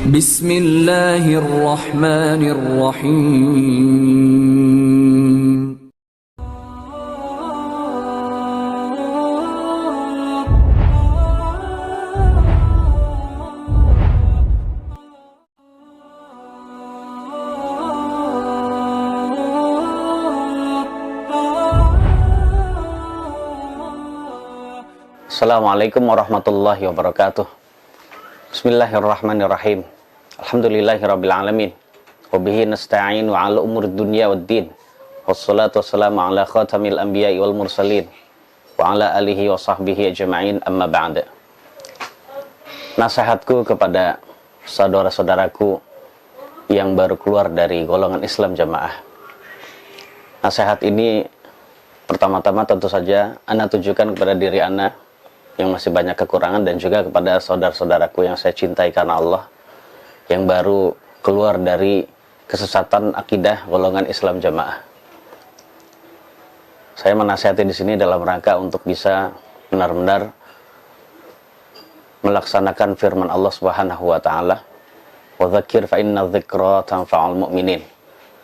Bismillahirrahmanirrahim. Assalamualaikum warahmatullahi wabarakatuh. Bismillahirrahmanirrahim. Alhamdulillahirabbil alamin. Wa bihi nasta'in wa 'ala umuri dunya waddin. Wassalatu wassalamu ala khatamil anbiya'i wal mursalin wa 'ala alihi wa sahbihi ajma'in, amma ba'da. Nasihatku kepada saudara-saudaraku yang baru keluar dari golongan Islam Jamaah. Nasihat ini pertama-tama tentu saja ana tujukan kepada diri ana yang masih banyak kekurangan, dan juga kepada saudara-saudaraku yang saya cintai karena Allah, yang baru keluar dari kesesatan akidah golongan Islam Jamaah. Saya menasihati di sini dalam rangka untuk bisa benar-benar melaksanakan firman Allah Subhanahu wa taala, "Wa dzakir fa inna dzikra tanfa'ul mu'minin."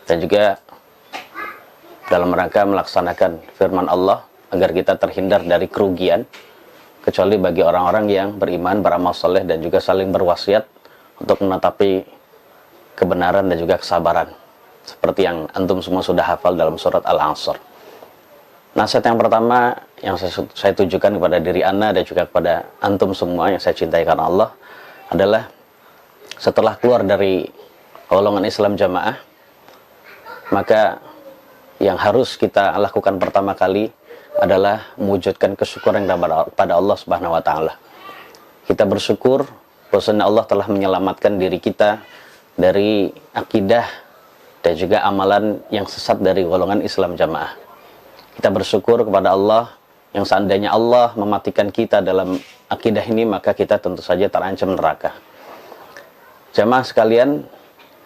Dan juga dalam rangka melaksanakan firman Allah agar kita terhindar dari kerugian, kecuali bagi orang-orang yang beriman, beramal soleh, dan juga saling berwasiat untuk menetapi kebenaran dan juga kesabaran, seperti yang antum semua sudah hafal dalam surat Al-Asr. Nasihat yang pertama yang saya tujukan kepada diri ana dan juga kepada antum semua yang saya cintai karena Allah adalah, setelah keluar dari golongan Islam Jamaah, maka yang harus kita lakukan pertama kali adalah mewujudkan kesyukuran kepada Allah Subhanahu wa taala. Kita bersyukur bahwasanya Allah telah menyelamatkan diri kita dari akidah dan juga amalan yang sesat dari golongan Islam Jamaah. Kita bersyukur kepada Allah yang seandainya Allah mematikan kita dalam akidah ini, maka kita tentu saja terancam neraka. Jamaah sekalian,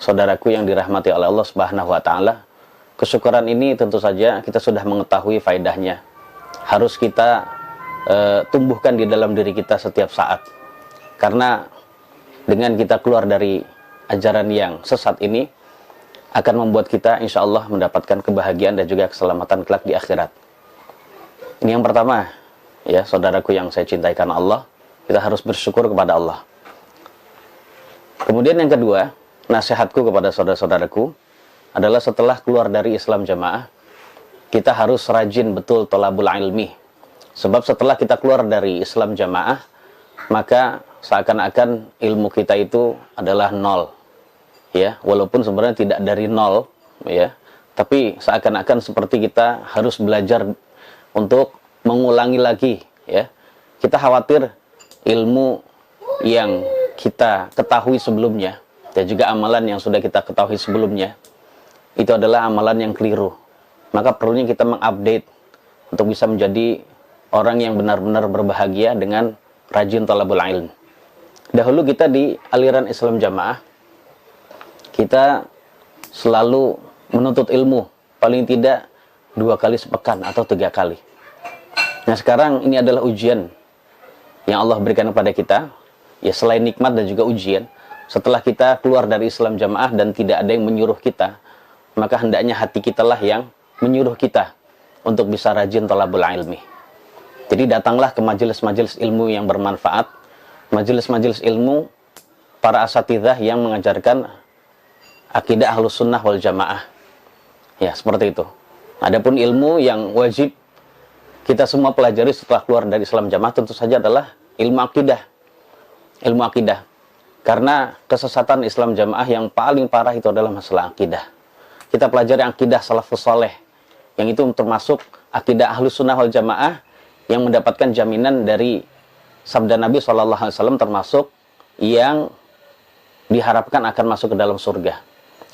saudaraku yang dirahmati oleh Allah Subhanahu wa taala, kesyukuran ini tentu saja kita sudah mengetahui faedahnya. Harus kita tumbuhkan di dalam diri kita setiap saat. Karena dengan kita keluar dari ajaran yang sesat ini, akan membuat kita insya Allah mendapatkan kebahagiaan dan juga keselamatan kelak di akhirat. Ini yang pertama, ya saudaraku yang saya cintai karena Allah, kita harus bersyukur kepada Allah. Kemudian yang kedua, nasihatku kepada saudara-saudaraku adalah setelah keluar dari Islam Jamaah, kita harus rajin betul thalabul ilmi. Sebab setelah kita keluar dari Islam Jamaah, maka seakan-akan ilmu kita itu adalah nol. Ya, walaupun sebenarnya tidak dari nol, ya, tapi seakan-akan seperti kita harus belajar untuk mengulangi lagi, ya. Kita khawatir ilmu yang kita ketahui sebelumnya dan juga amalan yang sudah kita ketahui sebelumnya itu adalah amalan yang keliru. Maka perlunya kita mengupdate untuk bisa menjadi orang yang benar-benar berbahagia dengan rajin thalabul ilm. Dahulu kita di aliran Islam Jamaah, kita selalu menuntut ilmu paling tidak 2 kali sepekan atau 3 kali. Nah sekarang ini adalah ujian yang Allah berikan kepada kita, ya selain nikmat dan juga ujian. Setelah kita keluar dari Islam Jamaah dan tidak ada yang menyuruh kita, maka hendaknya hati kita lah yang menyuruh kita untuk bisa rajin thalabul ilmi. Jadi datanglah ke majelis-majelis ilmu yang bermanfaat, majelis-majelis ilmu para asatidzah yang mengajarkan akidah Ahlus Sunnah wal Jamaah. Ya, seperti itu. Adapun ilmu yang wajib kita semua pelajari setelah keluar dari Islam Jamaah tentu saja adalah ilmu akidah. Ilmu akidah. Karena kesesatan Islam Jamaah yang paling parah itu adalah masalah akidah. Kita pelajari akidah salafus saleh, yang itu termasuk akidah Ahlus Sunnah wal Jamaah yang mendapatkan jaminan dari sabda Nabi SAW, termasuk yang diharapkan akan masuk ke dalam surga,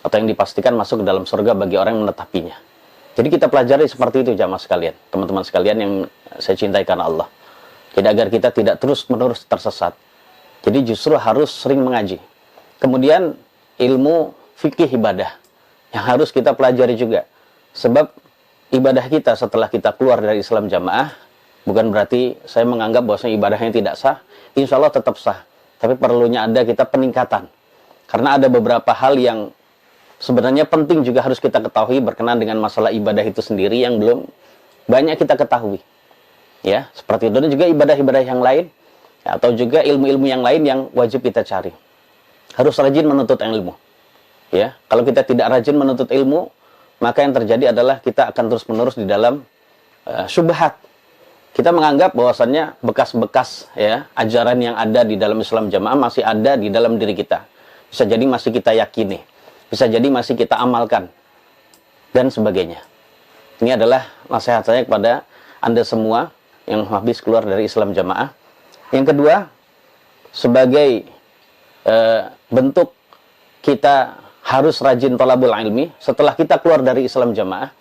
atau yang dipastikan masuk ke dalam surga bagi orang yang menetapinya. Jadi kita pelajari seperti itu jamaah sekalian, teman-teman sekalian yang saya cintai karena Allah. Jadi agar kita tidak terus-menerus tersesat. Jadi justru harus sering mengaji. Kemudian ilmu fikih ibadah yang harus kita pelajari juga. Sebab ibadah kita setelah kita keluar dari Islam Jamaah, bukan berarti saya menganggap bahwasanya ibadahnya tidak sah. Insya Allah tetap sah. Tapi perlunya ada kita peningkatan. Karena ada beberapa hal yang sebenarnya penting juga harus kita ketahui berkenaan dengan masalah ibadah itu sendiri yang belum banyak kita ketahui. Ya, seperti itu. Dan juga ibadah-ibadah yang lain, ya, atau juga ilmu-ilmu yang lain yang wajib kita cari. Harus rajin menuntut ilmu. Ya, kalau kita tidak rajin menuntut ilmu, maka yang terjadi adalah kita akan terus-menerus di dalam syubhat. Kita menganggap bahwasannya bekas-bekas ya ajaran yang ada di dalam Islam Jamaah masih ada di dalam diri kita. Bisa jadi masih kita yakini, bisa jadi masih kita amalkan, dan sebagainya. Ini adalah nasihat saya kepada Anda semua yang habis keluar dari Islam Jamaah. Yang kedua, sebagai bentuk kita harus rajin thalabul ilmi, setelah kita keluar dari Islam Jamaah,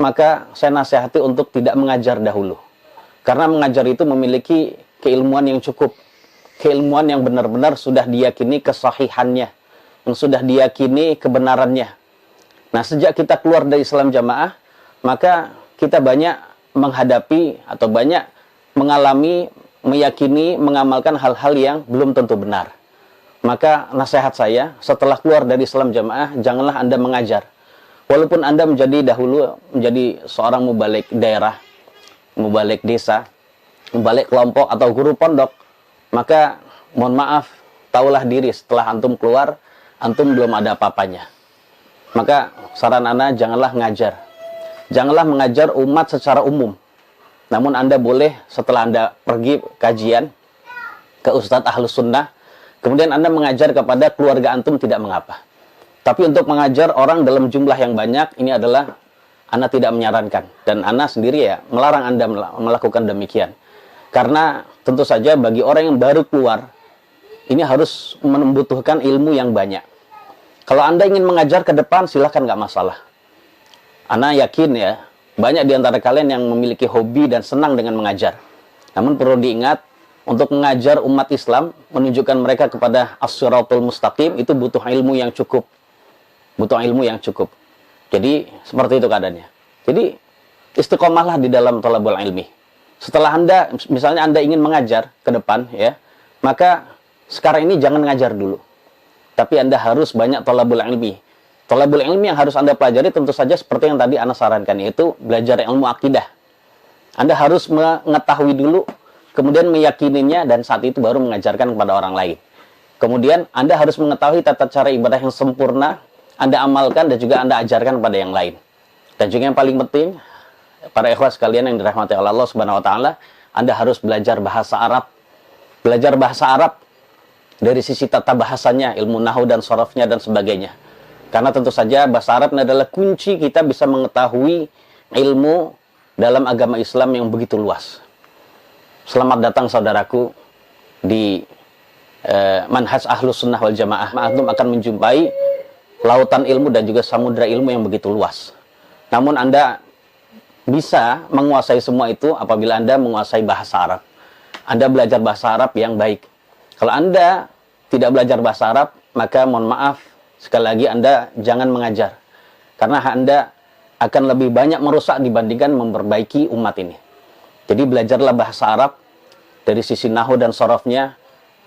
maka saya nasihati untuk tidak mengajar dahulu. Karena mengajar itu memiliki keilmuan yang cukup. Keilmuan yang benar-benar sudah diyakini kesahihannya, yang sudah diyakini kebenarannya. Nah, sejak kita keluar dari Islam Jamaah, maka kita banyak menghadapi atau banyak mengalami, meyakini, mengamalkan hal-hal yang belum tentu benar. Maka nasihat saya, setelah keluar dari Islam Jamaah, janganlah Anda mengajar. Walaupun Anda dahulu menjadi seorang mubalik daerah, mubalik desa, mubalik kelompok atau guru pondok, maka mohon maaf, taulah diri setelah antum keluar, antum belum ada apa-apanya. Maka saran Anda, janganlah mengajar. Janganlah mengajar umat secara umum. Namun Anda boleh setelah Anda pergi kajian ke Ustadz Ahlus Sunnah, kemudian Anda mengajar kepada keluarga antum, tidak mengapa. Tapi untuk mengajar orang dalam jumlah yang banyak, ini adalah Anda tidak menyarankan. Dan Anda sendiri ya melarang Anda melakukan demikian. Karena tentu saja bagi orang yang baru keluar, ini harus membutuhkan ilmu yang banyak. Kalau Anda ingin mengajar ke depan, silahkan, nggak masalah. Anda yakin ya, banyak di antara kalian yang memiliki hobi dan senang dengan mengajar. Namun perlu diingat, untuk mengajar umat Islam, menunjukkan mereka kepada as-siratul mustaqim, itu butuh ilmu yang cukup. Butuh ilmu yang cukup. Jadi, seperti itu keadaannya. Jadi, istiqomahlah di dalam thalabul ilmi. Setelah Anda, misalnya Anda ingin mengajar ke depan, ya, maka sekarang ini jangan mengajar dulu. Tapi Anda harus banyak thalabul ilmi. Thalabul ilmi yang harus Anda pelajari tentu saja seperti yang tadi Anda sarankan, yaitu belajar ilmu akidah. Anda harus mengetahui dulu, kemudian meyakininya, dan saat itu baru mengajarkan kepada orang lain. Kemudian Anda harus mengetahui tata cara ibadah yang sempurna, Anda amalkan dan juga Anda ajarkan kepada yang lain. Dan juga yang paling penting, para ikhwas sekalian yang dirahmati oleh Allah Subhanahu wa taala, Anda harus belajar bahasa Arab. Belajar bahasa Arab dari sisi tata bahasanya, ilmu nahwu dan sharafnya dan sebagainya. Karena tentu saja bahasa Arab adalah kunci kita bisa mengetahui ilmu dalam agama Islam yang begitu luas. Selamat datang saudaraku di manhaj Ahlus Sunnah wal Jamaah. Antum akan menjumpai lautan ilmu dan juga samudra ilmu yang begitu luas. Namun Anda bisa menguasai semua itu apabila Anda menguasai bahasa Arab. Anda belajar bahasa Arab yang baik. Kalau Anda tidak belajar bahasa Arab, maka mohon maaf, sekali lagi Anda jangan mengajar. Karena Anda akan lebih banyak merusak dibandingkan memperbaiki umat ini. Jadi belajarlah bahasa Arab dari sisi nahwu dan sorofnya,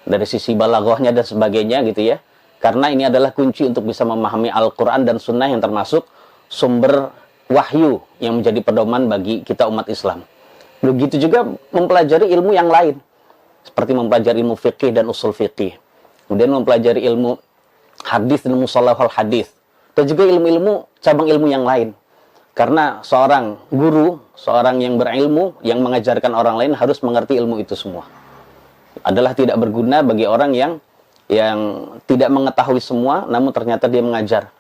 dari sisi balaghahnya dan sebagainya gitu ya. Karena ini adalah kunci untuk bisa memahami Al-Quran dan Sunnah yang termasuk sumber wahyu yang menjadi pedoman bagi kita umat Islam. Begitu juga mempelajari ilmu yang lain. Seperti mempelajari ilmu fikih dan usul fikih. Kemudian mempelajari ilmu hadis dan mustalahul hadis. Dan juga ilmu-ilmu, cabang ilmu yang lain. Karena seorang guru, seorang yang berilmu, yang mengajarkan orang lain harus mengerti ilmu itu semua. Adalah tidak berguna bagi orang yang tidak mengetahui semua, namun ternyata dia mengajar.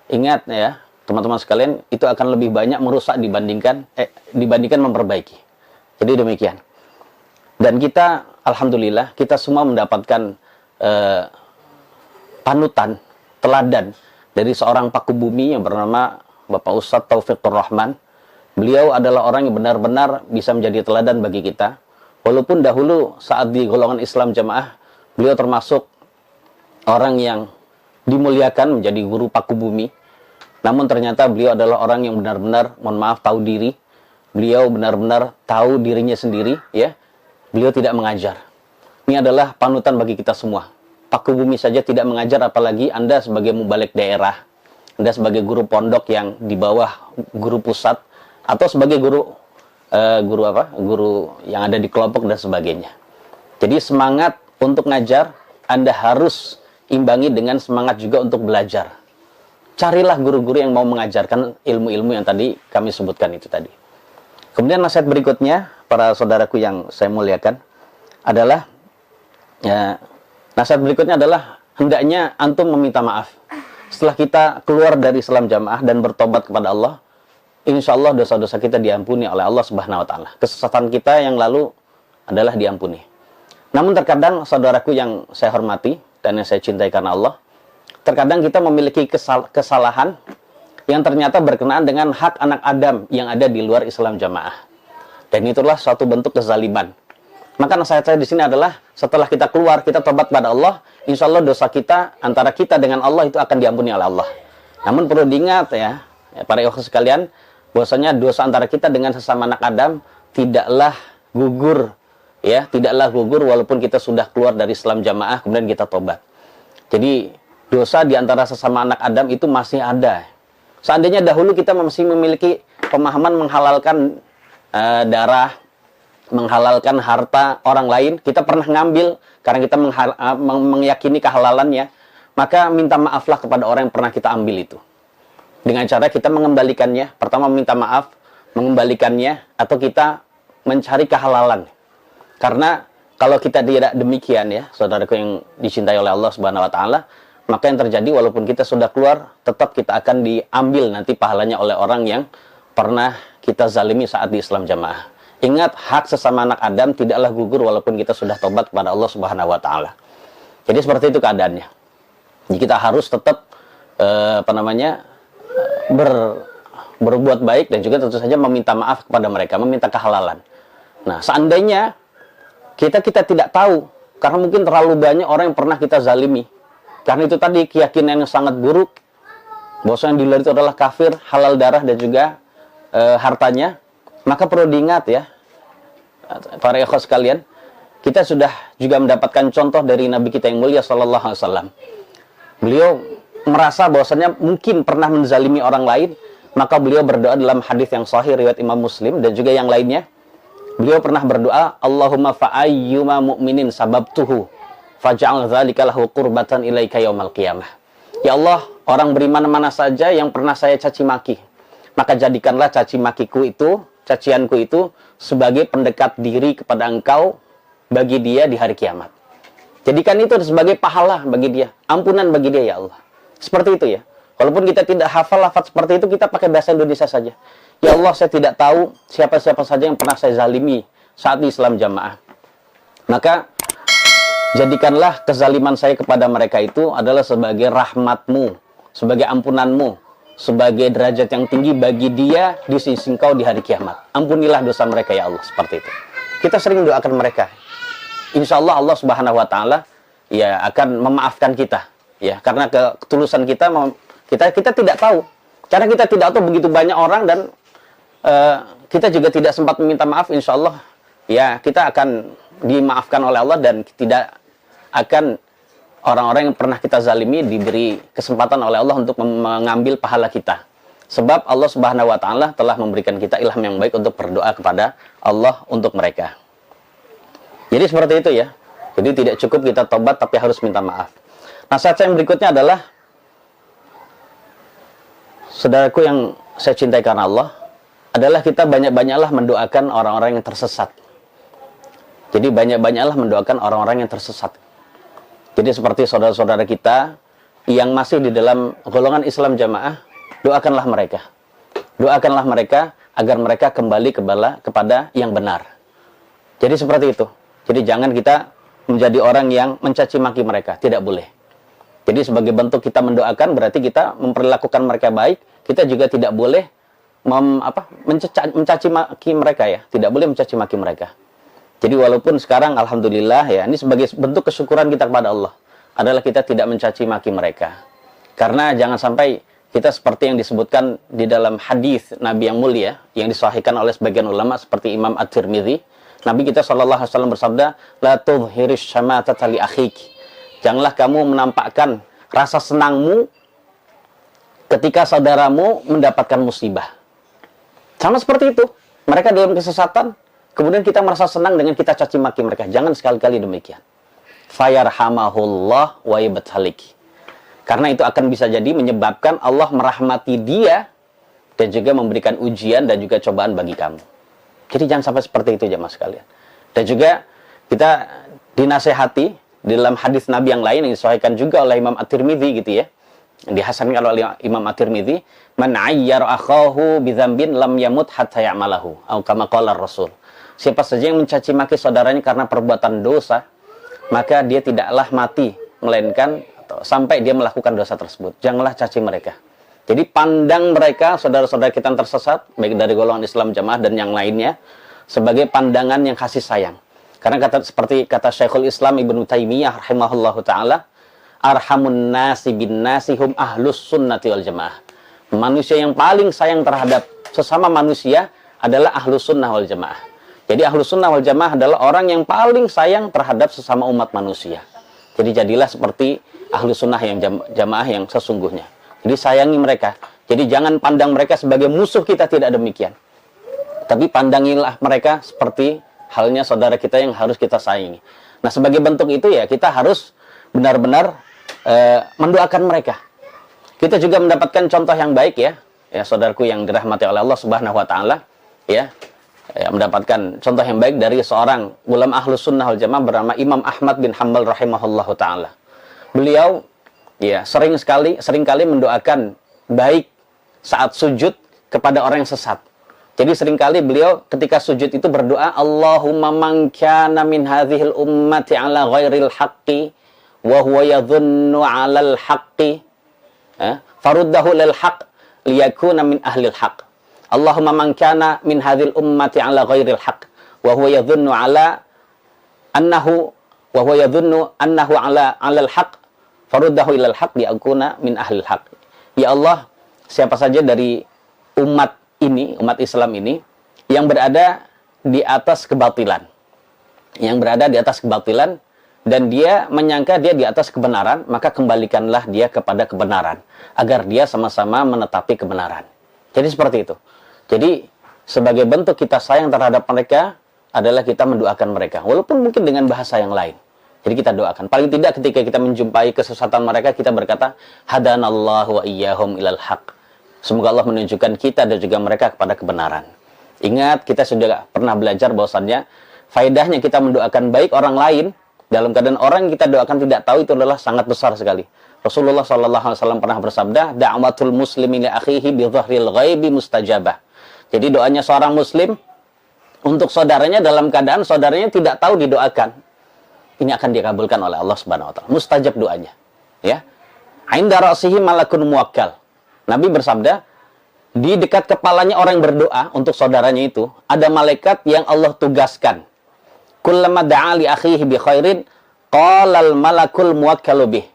Ingat ya, teman-teman sekalian, itu akan lebih banyak merusak dibandingkan memperbaiki. Jadi demikian. Dan kita, alhamdulillah, kita semua mendapatkan panutan, teladan dari seorang paku bumi yang bernama Bapak Ustadz Taufikur Rahman. Beliau adalah orang yang benar-benar bisa menjadi teladan bagi kita. Walaupun dahulu saat di golongan Islam Jamaah, beliau termasuk orang yang dimuliakan menjadi guru paku bumi. Namun ternyata beliau adalah orang yang benar-benar, mohon maaf, tahu diri. Beliau benar-benar tahu dirinya sendiri, ya. Beliau tidak mengajar. Ini adalah panutan bagi kita semua. paku bumi saja tidak mengajar, apalagi Anda sebagai mubalik daerah, Anda sebagai guru pondok yang di bawah guru pusat, atau sebagai guru guru yang ada di kelompok dan sebagainya. Jadi semangat untuk ngajar Anda harus imbangi dengan semangat juga untuk belajar. Carilah guru-guru yang mau mengajarkan ilmu-ilmu yang tadi kami sebutkan itu tadi. Kemudian nasihat berikutnya, para saudaraku yang saya muliakan, adalah nasihat berikutnya adalah hendaknya antum meminta maaf. Setelah kita keluar dari Islam jamaah dan bertobat kepada Allah, insya Allah dosa-dosa kita diampuni oleh Allah Subhanahu Wa Taala. Kesesatan kita yang lalu adalah diampuni. Namun terkadang saudaraku yang saya hormati dan yang saya cintai karena Allah, terkadang kita memiliki kesalahan yang ternyata berkenaan dengan hak anak Adam yang ada di luar Islam jamaah. Dan itulah suatu bentuk kezaliman. Maka nasihat saya di sini adalah setelah kita keluar, kita tobat pada Allah, insya Allah dosa kita antara kita dengan Allah itu akan diampuni oleh Allah. Namun perlu diingat ya para ikhwan sekalian, bahwasanya dosa antara kita dengan sesama anak Adam tidaklah gugur, ya, tidaklah gugur walaupun kita sudah keluar dari Islam jamaah kemudian kita tobat. Jadi dosa di antara sesama anak Adam itu masih ada. Seandainya dahulu kita masih memiliki pemahaman menghalalkan darah, menghalalkan harta orang lain, kita pernah ngambil karena kita meyakini kehalalannya, maka minta maaflah kepada orang yang pernah kita ambil itu. Dengan cara kita mengembalikannya, pertama minta maaf, mengembalikannya, atau kita mencari kehalalan. Karena kalau kita tidak demikian ya, saudaraku yang dicintai oleh Allah Subhanahu Wa Taala, maka yang terjadi walaupun kita sudah keluar, tetap kita akan diambil nanti pahalanya oleh orang yang pernah kita zalimi saat di Islam jamaah. Ingat, hak sesama anak Adam tidaklah gugur walaupun kita sudah tobat kepada Allah Subhanahu Wa Taala. Jadi seperti itu keadaannya. Jadi kita harus tetap berbuat baik dan juga tentu saja meminta maaf kepada mereka, meminta kehalalan. Nah, seandainya kita tidak tahu, karena mungkin terlalu banyak orang yang pernah kita zalimi. Karena itu tadi keyakinan yang sangat buruk, bahwasanya yang di luar itu adalah kafir, halal darah dan juga hartanya. Maka perlu diingat ya, para ikhwan sekalian, kita sudah juga mendapatkan contoh dari Nabi kita yang mulia Sallallahu Alaihi Wasallam. Beliau merasa bahwasanya mungkin pernah menzalimi orang lain, maka beliau berdoa dalam hadis yang sahih riwayat Imam Muslim dan juga yang lainnya. Beliau pernah berdoa, Allahumma fa'ayyuma mu'minin sababtuhu faj'al dzalika lahu qurbatan ilaika yaumal qiyamah. Ya Allah, orang beriman mana saja yang pernah saya caci maki, maka jadikanlah caci makiku itu, cacianku itu sebagai pendekat diri kepada Engkau bagi dia di hari kiamat. Jadikan itu sebagai pahala bagi dia, ampunan bagi dia ya Allah. Seperti itu ya. Walaupun kita tidak hafal lafaz seperti itu, kita pakai bahasa Indonesia saja. Ya Allah, saya tidak tahu siapa-siapa saja yang pernah saya zalimi saat di Islam jamaah. Maka jadikanlah kezaliman saya kepada mereka itu adalah sebagai rahmat-Mu, sebagai ampunan-Mu, sebagai derajat yang tinggi bagi dia di sisi Engkau di hari kiamat. Ampunilah dosa mereka ya Allah, seperti itu. Kita sering doakan mereka. Insya Allah Allah Subhanahu Wa Taala ya akan memaafkan kita, ya, karena ketulusan kita tidak tahu. Karena kita tidak tahu begitu banyak orang dan kita juga tidak sempat meminta maaf, insya Allah ya kita akan dimaafkan oleh Allah dan tidak akan orang-orang yang pernah kita zalimi diberi kesempatan oleh Allah untuk mengambil pahala kita. Sebab Allah Subhanahu Wa Taala telah memberikan kita ilham yang baik untuk berdoa kepada Allah untuk mereka. Jadi seperti itu ya. Jadi tidak cukup kita tobat tapi harus minta maaf. Nasihat saya yang berikutnya adalah, saudaraku yang saya cintai karena Allah, adalah kita banyak-banyaklah mendoakan orang-orang yang tersesat. Jadi banyak-banyaklah mendoakan orang-orang yang tersesat. Jadi seperti saudara-saudara kita yang masih di dalam golongan Islam jamaah, doakanlah mereka. Doakanlah mereka agar mereka kembali kepada yang benar. Jadi seperti itu. Jadi jangan kita menjadi orang yang mencaci maki mereka, tidak boleh. Jadi sebagai bentuk kita mendoakan berarti kita memperlakukan mereka baik, kita juga tidak boleh mencaci maki mereka ya, tidak boleh mencaci maki mereka. Jadi walaupun sekarang alhamdulillah ya, ini sebagai bentuk kesyukuran kita kepada Allah adalah kita tidak mencaci maki mereka. Karena jangan sampai kita seperti yang disebutkan di dalam hadis Nabi yang mulia yang disahihkan oleh sebagian ulama seperti Imam At-Tirmidzi, Nabi kita sallallahu alaihi wasallam bersabda, la tudhhirish syamatata li akhik. Janganlah kamu menampakkan rasa senangmu ketika saudaramu mendapatkan musibah. Sama seperti itu. Mereka dalam kesesatan, kemudian kita merasa senang dengan kita caci maki mereka. Jangan sekali-kali demikian. Fayarhamahullah wa yabtalik. Karena itu akan bisa jadi menyebabkan Allah merahmati dia dan juga memberikan ujian dan juga cobaan bagi kamu. Jadi jangan sampai seperti itu jemaah sekalian. Dan juga kita dinasehati di dalam hadis Nabi yang lain yang disahihkan juga oleh Imam At-Tirmidzi gitu ya. Dihasankan oleh Imam At-Tirmidzi, "Man 'ayyara akhahu bi dzambin lam yamut hatta ya'malahu." Atau kama qala Rasul. Siapa saja yang mencaci maki saudaranya karena perbuatan dosa, maka dia tidaklah mati melainkan atau sampai dia melakukan dosa tersebut. Janganlah caci mereka. Jadi pandang mereka, saudara-saudara kita yang tersesat, baik dari golongan Islam Jamaah dan yang lainnya, sebagai pandangan yang kasih sayang. Karena seperti kata Syekhul Islam Ibnu Taimiyah rahimahullahu ta'ala, arhamun nasi bin nasihum ahlus sunnati wal jamaah. Manusia yang paling sayang terhadap sesama manusia adalah ahlus sunnah wal jamaah. Jadi ahlus sunnah wal jamaah adalah orang yang paling sayang terhadap sesama umat manusia. Jadi jadilah seperti ahlus sunnah yang jamaah yang sesungguhnya. Jadi sayangi mereka. Jadi jangan pandang mereka sebagai musuh kita, tidak demikian. Tapi pandangilah mereka seperti halnya saudara kita yang harus kita sayangi. Nah, sebagai bentuk itu ya kita harus benar-benar mendoakan mereka. Kita juga mendapatkan contoh yang baik ya, saudaraku yang dirahmati oleh Allah Subhanahu wa taala, ya, mendapatkan contoh yang baik dari seorang ulama Ahlus Sunnah wal Jamaah bernama Imam Ahmad bin Hanbal rahimahullahu taala. Beliau ya seringkali mendoakan baik saat sujud kepada orang yang sesat. Jadi seringkali beliau ketika sujud itu berdoa, Allahumma man kana min hadhil ummati ala ghairil haqqi wa huwa yadhunnu 'alal haqqi faruddahu lil haqq liyakuna min ahlil haqq. Allahumma man kana min hadhil ummati ala ghairil haqq wa huwa yadhunnu 'ala annahu wa huwa yadhunnu annahu 'alal haqq faruddahu ilal haqq liyakuna min ahlil haqq. Ya Allah, siapa saja dari umat Islam ini yang berada di atas kebatilan, dan dia menyangka dia di atas kebenaran, maka kembalikanlah dia kepada kebenaran agar dia sama-sama menetapi kebenaran. Jadi seperti itu. Jadi sebagai bentuk kita sayang terhadap mereka adalah kita mendoakan mereka, walaupun mungkin dengan bahasa yang lain. Jadi kita doakan. Paling tidak ketika kita menjumpai kesesatan mereka, kita berkata, hadanallahu wa iyyahum ilal haq. Semoga Allah menunjukkan kita dan juga mereka kepada kebenaran. Ingat, kita sudah pernah belajar bahwasannya faedahnya kita mendoakan baik orang lain dalam keadaan orang yang kita doakan tidak tahu, itu adalah sangat besar sekali. Rasulullah SAW pernah bersabda, da'watul muslimi li akhihi bi dhahril ghaibi mustajabah. Jadi doanya seorang muslim untuk saudaranya dalam keadaan saudaranya tidak tahu didoakan, ini akan dikabulkan oleh Allah Subhanahu wa taala. Mustajab doanya. Ya. Inda ra'sihi malakun muwakkal. Nabi bersabda, di dekat kepalanya orang yang berdoa untuk saudaranya itu, ada malaikat yang Allah tugaskan. Kullama da'a li akhihi bi khairin, qalal malakul muwakkalu bih.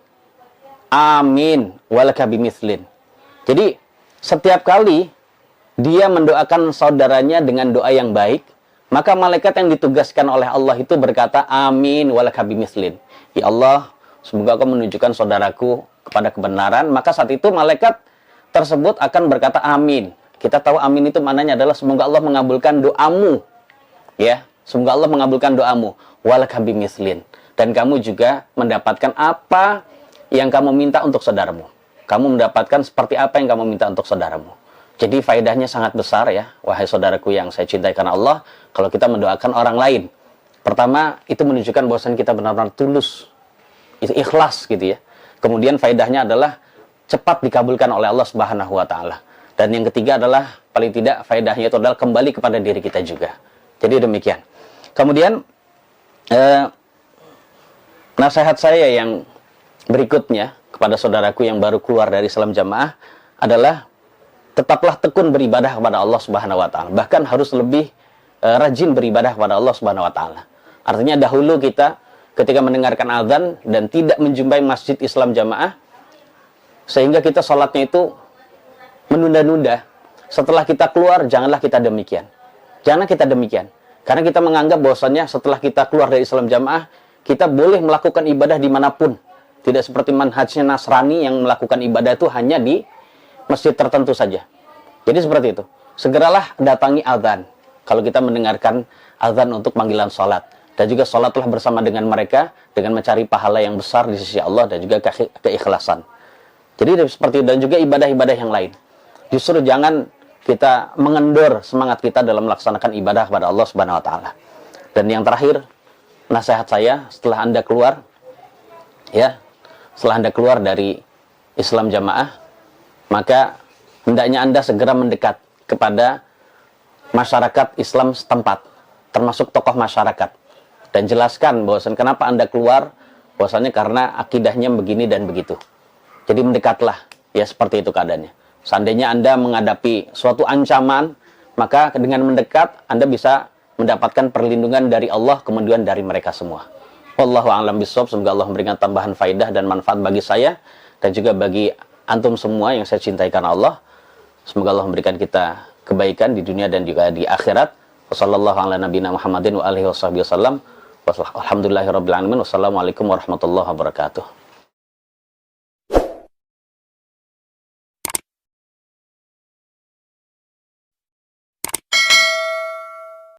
Amin walaka bimithlin. Jadi, setiap kali dia mendoakan saudaranya dengan doa yang baik, maka malaikat yang ditugaskan oleh Allah itu berkata, amin walaka bimithlin. Ya Allah, semoga Kau menunjukkan saudaraku kepada kebenaran. Maka saat itu malaikat tersebut akan berkata amin. Kita tahu amin itu maknanya adalah semoga Allah mengabulkan doamu. Ya, semoga Allah mengabulkan doamu. Walaka bimithlin. Dan kamu juga mendapatkan apa yang kamu minta untuk saudaramu. Kamu mendapatkan seperti apa yang kamu minta untuk saudaramu. Jadi faedahnya sangat besar ya, wahai saudaraku yang saya cintai karena Allah, kalau kita mendoakan orang lain. Pertama, itu menunjukkan bahwasan kita benar-benar tulus, itu ikhlas gitu ya. Kemudian faedahnya adalah cepat dikabulkan oleh Allah Subhanahu wa taala. Dan yang ketiga adalah paling tidak faedahnya itu adalah kembali kepada diri kita juga. Jadi demikian. Kemudian nasihat saya yang berikutnya kepada saudaraku yang baru keluar dari Islam Jamaah adalah tetaplah tekun beribadah kepada Allah Subhanahu wa taala. Bahkan harus lebih rajin beribadah kepada Allah Subhanahu wa taala. Artinya dahulu kita ketika mendengarkan azan dan tidak menjumpai masjid Islam Jamaah, sehingga kita sholatnya itu menunda-nunda. Setelah kita keluar, janganlah kita demikian. Jangan kita demikian. Karena kita menganggap bahwasannya setelah kita keluar dari Islam Jamaah, kita boleh melakukan ibadah dimanapun. Tidak seperti manhajnya Nasrani yang melakukan ibadah itu hanya di masjid tertentu saja. Jadi seperti itu. Segeralah datangi azan. Kalau kita mendengarkan azan untuk panggilan sholat. Dan juga sholatlah bersama dengan mereka dengan mencari pahala yang besar di sisi Allah dan juga keikhlasan. Jadi seperti itu. Dan juga ibadah-ibadah yang lain. Justru jangan kita mengendor semangat kita dalam melaksanakan ibadah kepada Allah Subhanahu wa taala. Dan yang terakhir, nasihat saya setelah Anda keluar dari Islam Jamaah, maka hendaknya Anda segera mendekat kepada masyarakat Islam setempat, termasuk tokoh masyarakat, dan jelaskan bahwasan kenapa Anda keluar, bahwasannya karena akidahnya begini dan begitu. Jadi mendekatlah, ya seperti itu keadaannya. Seandainya Anda menghadapi suatu ancaman, maka dengan mendekat Anda bisa mendapatkan perlindungan dari Allah, kemudian dari mereka semua. Wallahu a'lam bishawab. Semoga Allah memberikan tambahan faidah dan manfaat bagi saya dan juga bagi antum semua yang saya cintai karena Allah. Semoga Allah memberikan kita kebaikan di dunia dan juga di akhirat. Wassalamualaikum warahmatullahi wabarakatuh.